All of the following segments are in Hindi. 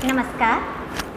नमस्कार।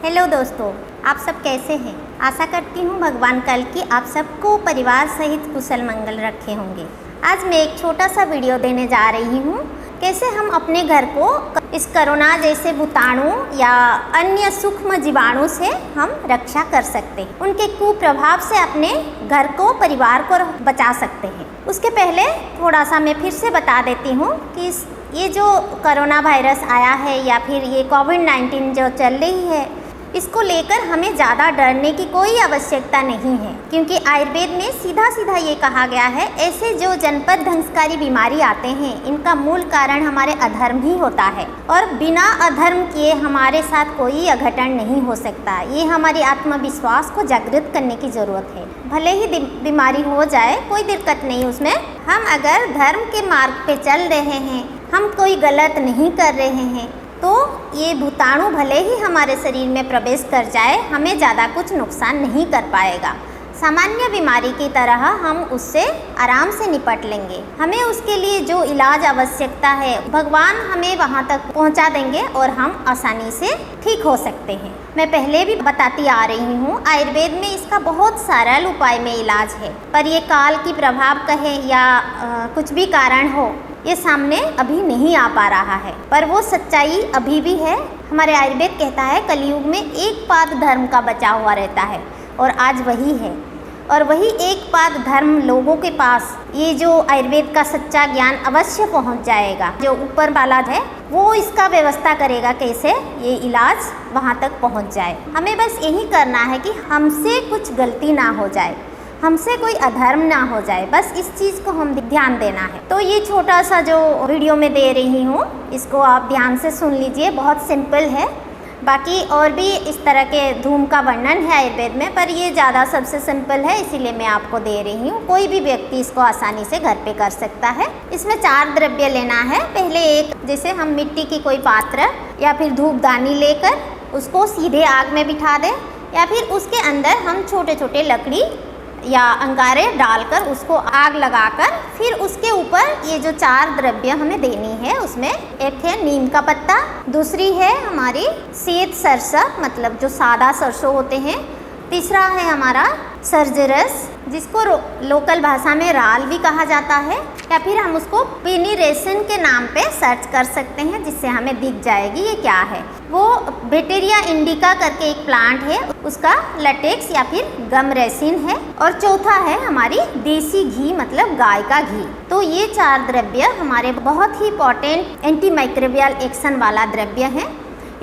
हेलो दोस्तों, आप सब कैसे हैं? आशा करती हूँ भगवान कल की आप सबको परिवार सहित कुशल मंगल रखे होंगे। आज मैं एक छोटा सा वीडियो देने जा रही हूँ, कैसे हम अपने घर को इस कोरोना जैसे भूताणु या अन्य सूक्ष्म जीवाणु से हम रक्षा कर सकते हैं। उनके कुप्रभाव से अपने घर को, परिवार को बचा सकते हैं। उसके पहले थोड़ा सा मैं फिर से बता देती हूँ कि ये जो कोरोना वायरस आया है या फिर ये कोविड-19 जो चल रही है, इसको लेकर हमें ज़्यादा डरने की कोई आवश्यकता नहीं है, क्योंकि आयुर्वेद में सीधा सीधा ये कहा गया है, ऐसे जो जनपद ध्वंसकारी बीमारी आते हैं, इनका मूल कारण हमारे अधर्म ही होता है और बिना अधर्म किए हमारे साथ कोई अघटन नहीं हो सकता। ये हमारी आत्मविश्वास को जागृत करने की ज़रूरत है। भले ही बीमारी हो जाए, कोई दिक्कत नहीं उसमें। हम अगर धर्म के मार्ग पे चल रहे हैं, हम कोई गलत नहीं कर रहे हैं, तो ये भूताणु भले ही हमारे शरीर में प्रवेश कर जाए, हमें ज़्यादा कुछ नुकसान नहीं कर पाएगा। सामान्य बीमारी की तरह हम उससे आराम से निपट लेंगे। हमें उसके लिए जो इलाज आवश्यकता है, भगवान हमें वहाँ तक पहुँचा देंगे और हम आसानी से ठीक हो सकते हैं। मैं पहले भी बताती आ रही हूँ, आयुर्वेद में इसका बहुत सरल उपाय में इलाज है, पर ये काल की प्रभाव कहे या कुछ भी कारण हो, ये सामने अभी नहीं आ पा रहा है, पर वो सच्चाई अभी भी है। हमारे आयुर्वेद कहता है कलयुग में एक पाद धर्म का बचा हुआ रहता है और आज वही है। और वही एक पाद धर्म लोगों के पास ये जो आयुर्वेद का सच्चा ज्ञान अवश्य पहुंच जाएगा। जो ऊपर वाला है वो इसका व्यवस्था करेगा कैसे ये इलाज वहां तक पहुंच जाए। हमें बस यही करना है कि हमसे कुछ गलती ना हो जाए, हमसे कोई अधर्म ना हो जाए, बस इस चीज़ को हम ध्यान देना है। तो ये छोटा सा जो वीडियो में दे रही हूँ, इसको आप ध्यान से सुन लीजिए, बहुत सिंपल है। बाकी और भी इस तरह के धूम का वर्णन है आयुर्वेद में, पर ये ज़्यादा सबसे सिंपल है, इसीलिए मैं आपको दे रही हूँ। कोई भी व्यक्ति इसको आसानी से घर पे कर सकता है। इसमें 4 द्रव्य लेना है। पहले एक, जैसे हम मिट्टी की कोई पात्र या फिर धूपदानी लेकर उसको सीधे आग में बिठा दें, या फिर उसके अंदर हम छोटे छोटे लकड़ी या अंगारे डालकर उसको आग लगाकर फिर उसके ऊपर ये जो 4 द्रव्य हमें देनी है, उसमें एक है नीम का पत्ता, दूसरी है हमारी श्वेत सरसों, मतलब जो सादा सरसों होते हैं, तीसरा है हमारा सर्जरस, जिसको लोकल भाषा में राल भी कहा जाता है, या फिर हम उसको पिनीरेसन के नाम पे सर्च कर सकते हैं, जिससे हमें दिख जाएगी ये क्या है। वो बेटेरिया इंडिका करके एक प्लांट है, उसका लटेक्स या फिर गम रेसिन है। और चौथा है हमारी देसी घी, मतलब गाय का घी। तो ये 4 द्रव्य हमारे बहुत ही इंपॉर्टेंट एंटी माइक्रोबियल एक्शन वाला द्रव्य है।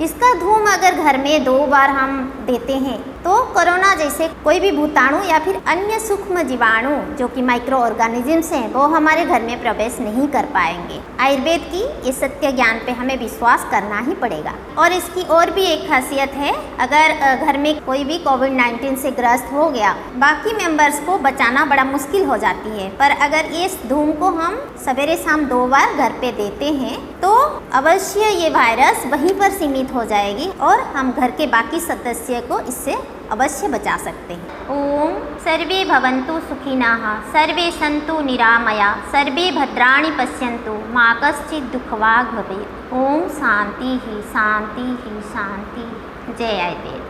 इसका धूम अगर घर में 2 बार हम देते हैं, तो कोरोना जैसे कोई भी भूताणु या फिर अन्य सूक्ष्म जीवाणु जो कि माइक्रो ऑर्गेनिजम्स हैं, वो हमारे घर में प्रवेश नहीं कर पाएंगे। आयुर्वेद की ये सत्य ज्ञान पे हमें विश्वास करना ही पड़ेगा। और इसकी और भी एक खासियत है, अगर घर में कोई भी कोविड-19 से ग्रस्त हो गया, बाकी मेंबर्स को बचाना बड़ा मुश्किल हो जाती है, पर अगर इस धूम को हम सवेरे शाम 2 बार घर पे देते हैं, तो अवश्य ये वायरस वहीं पर सीमित हो जाएगी और हम घर के बाकी सदस्य को इससे अवश्य बचा सकते हैं। ओम सर्वे भवन्तु सुखिनः, सर्वे सन्तु निरामया, सर्वे भद्राणि पश्यन्तु, मा कश्चित् दुःखभाग् भवेत्। ओम शांति ही शांति ही शांति। जय आयुर्वेद।